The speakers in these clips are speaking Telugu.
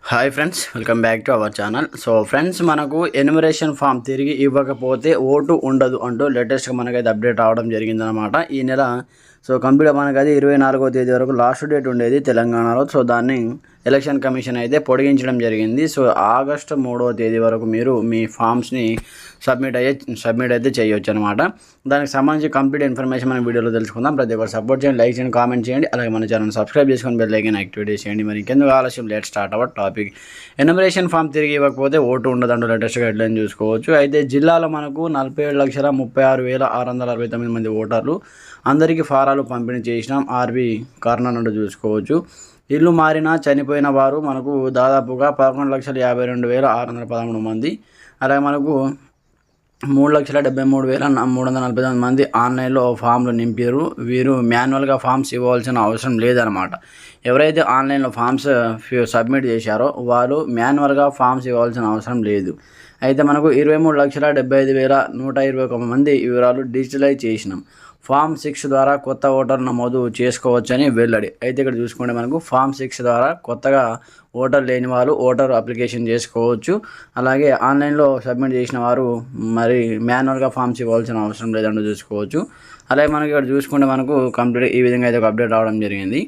Hi friends, welcome back to our channel. So friends, మనకు ఎన్యుమరేషన్ ఫామ్ తిరిగి ఇవ్వకపోతే ఓటు ఉండదు అంటూ లేటెస్ట్గా మనకైతే అప్డేట్ రావడం జరిగిందనమాట. ఈ నెల కంప్లీట్ మనకైతే 24వ తేదీ వరకు లాస్ట్ డేట్ ఉండేది తెలంగాణలో. సో దాన్ని ఎలక్షన్ కమిషన్ అయితే పొడిగించడం జరిగింది. సో ఆగస్టు 3వ తేదీ వరకు మీరు మీ ఫామ్స్ని సబ్మిట్ అయితే చేయొచ్చు అనమాట. దానికి సంబంధించి కంప్లీట్ ఇన్ఫర్మేషన్ మనం వీడియోలో తెలుసుకుందాం. ప్రతి ఒక్కరు సపోర్ట్ చేయండి, లైక్ చేయండి, కామెంట్ చేయండి. అలాగే మన ఛానల్ సబ్స్క్రైబ్ చేసుకొని బెల్ ఐకాన్ యాక్టివేట్ చేయండి. మరి ఇంకెందుకు ఆలస్యం, let start our topic. Enumeration form తిరిగి ఇవ్వకపోతే ఓటు ఉండదంటూ లేటెస్ట్గా హెడ్లైన్ చూసుకోవచ్చు. అయితే జిల్లాలో మనకు 47,36,669 మంది ఓటర్లు, అందరికీ ఫారాలు పంపిణీ చేసినాం. ఆర్బీ కార్నర్ అంటూ చూసుకోవచ్చు. ఇల్లు మారినా చనిపోయిన వారు మనకు దాదాపుగా 11,52,613 మంది. అలాగే మనకు 3,73,349 మంది ఆన్లైన్లో ఫామ్లు నింపారు. వీరు మాన్యువల్గా ఫామ్స్ ఇవ్వాల్సిన అవసరం లేదనమాట. ఎవరైతే ఆన్లైన్లో ఫామ్స్ సబ్మిట్ చేశారో వాళ్ళు మాన్యువల్గా ఫామ్స్ ఇవ్వాల్సిన అవసరం లేదు. అయితే మనకు 23,75,121 మంది వివరాలు డిజిటలైజ్ చేసినాం. ఫామ్ 6 ద్వారా కొత్త ఓటర్ నమోదు చేసుకోవచ్చని వెల్లడి. అయితే ఇక్కడ చూసుకుంటే మనకు ఫామ్ 6 ద్వారా కొత్తగా ఓటర్ లేని వాళ్ళు ఓటర్ అప్లికేషన్ చేసుకోవచ్చు. అలాగే ఆన్లైన్లో సబ్మిట్ చేసిన వారు మరి మాన్యువల్గా ఫామ్స్ ఇవ్వాల్సిన అవసరం లేదంటూ చూసుకోవచ్చు. అలాగే మనకి ఇక్కడ చూసుకుంటే మనకు కంప్లీట్ ఈ విధంగా అయితే ఒక అప్డేట్ రావడం జరిగింది.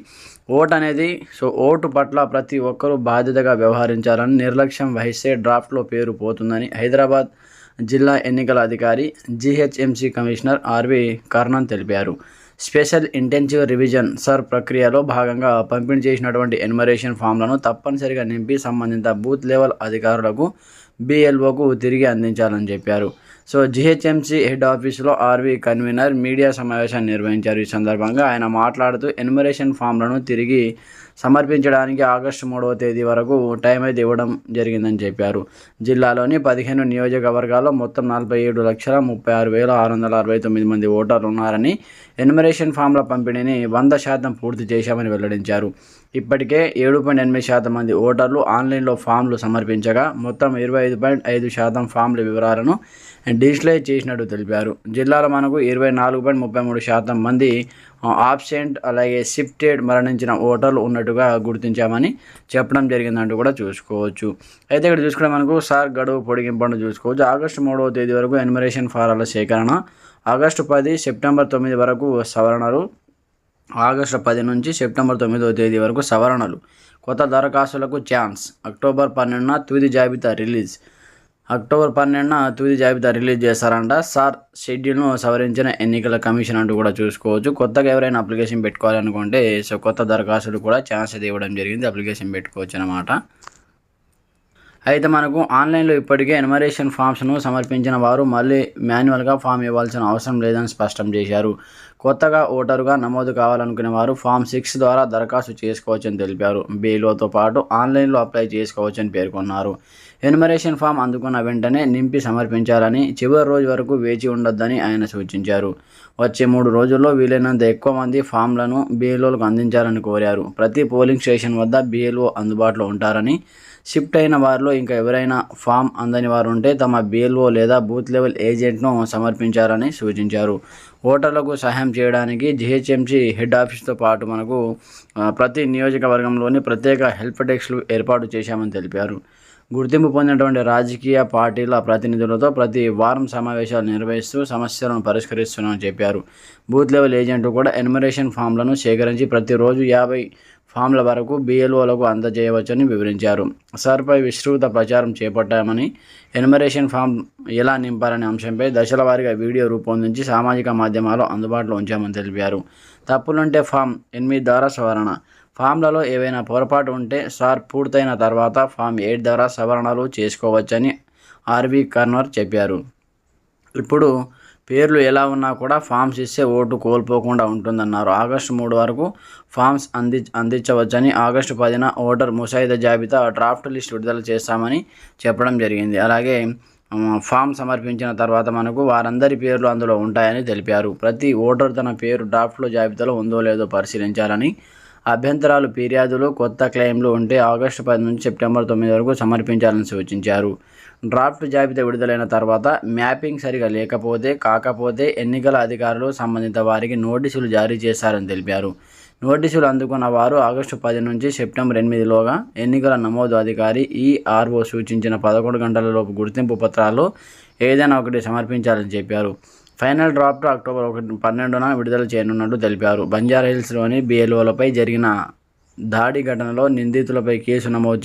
ఓటు అనేది ఓటు పట్ల ప్రతి ఒక్కరూ బాధ్యతగా వ్యవహరించాలని, నిర్లక్ష్యం వహిస్తే డ్రాఫ్ట్లో పేరు పోతుందని హైదరాబాద్ జిల్లా ఎన్నికల అధికారి జీహెచ్ఎంసీ కమిషనర్ ఆర్వి కర్ణన్ తెలిపారు. స్పెషల్ ఇంటెన్సివ్ రివిజన్ సర్ ప్రక్రియలో భాగంగా పంపిణీ చేసినటువంటి ఎన్యుమరేషన్ ఫామ్లను తప్పనిసరిగా నింపి సంబంధిత బూత్ లెవెల్ అధికారులకు బిఎల్ఓకు తిరిగి అందించాలని చెప్పారు. జీహెచ్ఎంసీ హెడ్ ఆఫీసులో ఆర్వి కన్వీనర్ మీడియా సమావేశాన్ని నిర్వహించారు. ఈ సందర్భంగా ఆయన మాట్లాడుతూ ఎన్యుమరేషన్ ఫామ్లను తిరిగి సమర్పించడానికి ఆగస్టు 3వ తేదీ వరకు టైం అయితే ఇవ్వడం జరిగిందని చెప్పారు. జిల్లాలోని 15 నియోజకవర్గాల్లో మొత్తం 47,36,669 మంది ఓటర్లు ఉన్నారని, ఎన్యుమరేషన్ ఫామ్ల పంపిణీని 100% పూర్తి చేశామని వెల్లడించారు. ఇప్పటికే 7.8% మంది ఓటర్లు ఆన్లైన్లో ఫామ్లు సమర్పించగా మొత్తం 25.5% ఫామ్ల వివరాలను డిజిటలైజ్ చేసినట్టు తెలిపారు. జిల్లాలో మనకు 24.33% మంది ఆబ్సెంట్, అలాగే షిఫ్టెడ్ మరణించిన ఓటర్లు ఉన్నట్టుగా గుర్తించామని చెప్పడం జరిగిందంటూ కూడా చూసుకోవచ్చు. అయితే ఇక్కడ చూసుకుంటే మనకు గడువు పొడిగింపు చూసుకోవచ్చు. ఆగస్టు 3వ తేదీ వరకు ఎన్యుమరేషన్ ఫారాల సేకరణ, ఆగస్టు 10 సెప్టెంబర్ 9 వరకు సవరణలు, ఆగస్టు 10 నుంచి సెప్టెంబర్ 9వ తేదీ వరకు సవరణలు, కొత్త దరఖాస్తులకు ఛాన్స్, అక్టోబర్ 12న తుది జాబితా రిలీజ్. అక్టోబర్ 12న తుది జాబితా రిలీజ్ చేస్తారంట. షెడ్యూల్ను సవరించిన ఎన్నికల కమిషన్ అంటూ కూడా చూసుకోవచ్చు. కొత్తగా ఎవరైనా అప్లికేషన్ పెట్టుకోవాలనుకుంటే కొత్త దరఖాస్తులు కూడా ఛాన్స్ అయితే ఇవ్వడం జరిగింది, అప్లికేషన్ పెట్టుకోవచ్చు అన్నమాట. అయితే మనకు ఆన్లైన్లో ఇప్పటికే ఎన్యుమరేషన్ ఫామ్స్ను సమర్పించిన వారు మళ్ళీ మాన్యువల్గా ఫామ్ ఇవ్వాల్సిన అవసరం లేదని స్పష్టం చేశారు. కొత్తగా ఓటరుగా నమోదు కావాలనుకునే వారు ఫామ్ 6 ద్వారా దరఖాస్తు చేసుకోవచ్చని తెలిపారు. బీఎల్ఓతో పాటు ఆన్లైన్లో అప్లై చేసుకోవచ్చని పేర్కొన్నారు. ఎన్యుమరేషన్ ఫామ్ అందుకున్న వెంటనే నింపి సమర్పించాలని, చివరి రోజు వరకు వేచి ఉండొద్దని ఆయన సూచించారు. వచ్చే 3 రోజుల్లో వీలైనంత ఎక్కువ మంది ఫామ్లను బీఎల్ఓలకు అందించాలని కోరారు. ప్రతి పోలింగ్ స్టేషన్ వద్ద బీఎల్ఓ అందుబాటులో ఉంటారని, షిఫ్ట్ అయిన వారిలో ఇంకా ఎవరైనా ఫామ్ అందని వారు ఉంటే తమ బీఎల్ఓ లేదా బూత్ లెవెల్ ఏజెంట్ను సమర్పించాలని సూచించారు. ఓటర్లకు సహాయం చేయడానికి జీహెచ్ఎంసీ హెడ్ ఆఫీస్తో పాటు మనకు ప్రతి నియోజకవర్గంలోని ప్రత్యేక హెల్ప్ డెస్క్లు ఏర్పాటు చేశామని తెలిపారు. గుర్తింపు పొందినటువంటి రాజకీయ పార్టీల ప్రతినిధులతో ప్రతి వారం సమావేశాలు నిర్వహిస్తూ సమస్యలను పరిష్కరిస్తున్నామని చెప్పారు. బూత్ లెవెల్ ఏజెంట్ కూడా ఎన్యుమరేషన్ ఫామ్లను సేకరించి ప్రతిరోజు 50 ఫామ్ల వరకు బీఎల్ఓలకు అందజేయవచ్చని వివరించారు. పై విస్తృత ప్రచారం చేపట్టామని, ఎన్యుమరేషన్ ఫామ్ ఎలా నింపాలనే అంశంపై దశల వారీగా వీడియో రూపొందించి సామాజిక మాధ్యమాల్లో అందుబాటులో ఉంచామని తెలిపారు. తప్పులుంటే ఫామ్ 8 ద్వారా సవరణ, ఫామ్లలో ఏవైనా పొరపాటు ఉంటే పూర్తయిన తర్వాత ఫామ్ 8 ద్వారా సవరణలు చేసుకోవచ్చని ఆర్వి కర్నర్ చెప్పారు. ఇప్పుడు పేర్లు ఎలా ఉన్నా కూడా ఫామ్స్ ఇస్తే ఓటు కోల్పోకుండా ఉంటుందన్నారు. ఆగస్టు 3 వరకు ఫామ్స్ అందించవచ్చని, ఆగస్టు 10న ఓటర్ ముసాయిదా జాబితా డ్రాఫ్ట్ లిస్ట్ విడుదల చేస్తామని చెప్పడం జరిగింది. అలాగే ఫామ్ సమర్పించిన తర్వాత మనకు వారందరి పేర్లు అందులో ఉంటాయని తెలిపారు. ప్రతి ఓటర్ తన పేరు డ్రాఫ్ట్లో జాబితాలో ఉందో లేదో పరిశీలించాలని, అభ్యంతరాలు, ఫిర్యాదులు, కొత్త క్లెయిమ్లు ఉంటే ఆగస్టు 10 నుంచి సెప్టెంబర్ 9 వరకు సమర్పించాలని సూచించారు. డ్రాఫ్ట్ జాబితా విడుదలైన తర్వాత మ్యాపింగ్ సరిగా కాకపోతే ఎన్నికల అధికారులు సంబంధిత వారికి నోటీసులు జారీ చేశారని తెలిపారు. నోటీసులు అందుకున్న వారు ఆగస్టు 10 నుంచి సెప్టెంబర్ 8లోగా ఎన్నికల నమోదు అధికారి ఈఆర్ఓ సూచించిన 11 గంటలలోపు గుర్తింపు పత్రాలు ఏదైనా ఒకటి సమర్పించాలని చెప్పారు. ఫైనల్ డ్రాఫ్ట్ అక్టోబర్ 12న విడుదల చేయనున్నట్టు తెలిపారు. బంజారాహిల్స్లోని BLOలపై జరిగిన దాడి ఘటనలో నిందితులపై కేసు నమోదు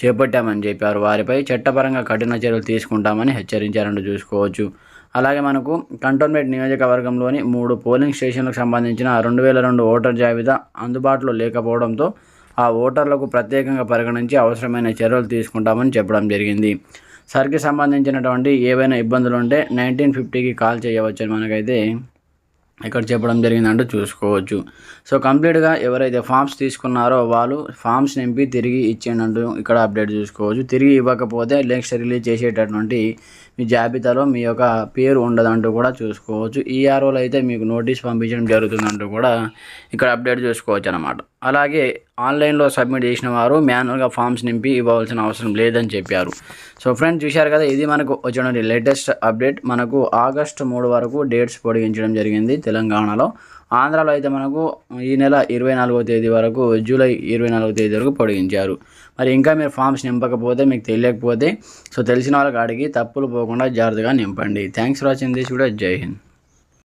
చేపట్టామని చెప్పారు. వారిపై చట్టపరంగా కఠిన చర్యలు తీసుకుంటామని హెచ్చరించారంటూ చూసుకోవచ్చు. అలాగే మనకు కంటోన్మెంట్ నియోజకవర్గంలోని 3 పోలింగ్ స్టేషన్లకు సంబంధించిన 2002 ఓటర్ జాబితా అందుబాటులో లేకపోవడంతో ఆ ఓటర్లకు ప్రత్యేకంగా పరిగణించి అవసరమైన చర్యలు తీసుకుంటామని చెప్పడం జరిగింది. సర్కి సంబంధించినటువంటి ఏవైనా ఇబ్బందులు ఉంటే 1950కి కాల్ చేయవచ్చని మనకైతే ఇక్కడ చెప్పడం జరిగిందంటూ చూసుకోవచ్చు. సో కంప్లీట్గా ఎవరైతే ఫామ్స్ తీసుకున్నారో వాళ్ళు ఫామ్స్ నింపి తిరిగి ఇచ్చేయండి ఇక్కడ అప్డేట్ చూసుకోవచ్చు. తిరిగి ఇవ్వకపోతే నెక్స్ట్ రిలీజ్ చేసేటటువంటి మీ జాబితాలో మీ యొక్క పేరు ఉండదంటూ కూడా చూసుకోవచ్చు. ఈఆర్ఓలు అయితే మీకు నోటీస్ పంపించడం జరుగుతుందంటూ కూడా ఇక్కడ అప్డేట్ చూసుకోవచ్చు అన్నమాట. అలాగే ఆన్లైన్లో సబ్మిట్ చేసిన వారు మాన్యువల్గా ఫామ్స్ నింపి ఇవ్వాల్సిన అవసరం లేదని చెప్పారు. సో ఫ్రెండ్స్ చూశారు కదా, ఇది మనకు వచ్చిన లేటెస్ట్ అప్డేట్. మనకు ఆగస్టు 3 వరకు డేట్స్ పొడిగించడం జరిగింది తెలంగాణలో. ఆంధ్రాలో అయితే మనకు ఈ నెల 24వ తేదీ వరకు, జూలై 24వ తేదీ వరకు పొడిగించారు. మరి ఇంకా మీరు ఫామ్స్ నింపకపోతే, మీకు తెలియకపోతే సో తెలిసిన వాళ్ళకి అడిగి తప్పులు పోకుండా జాగ్రత్తగా నింపండి. Thanks for watching this video. జై హింద్.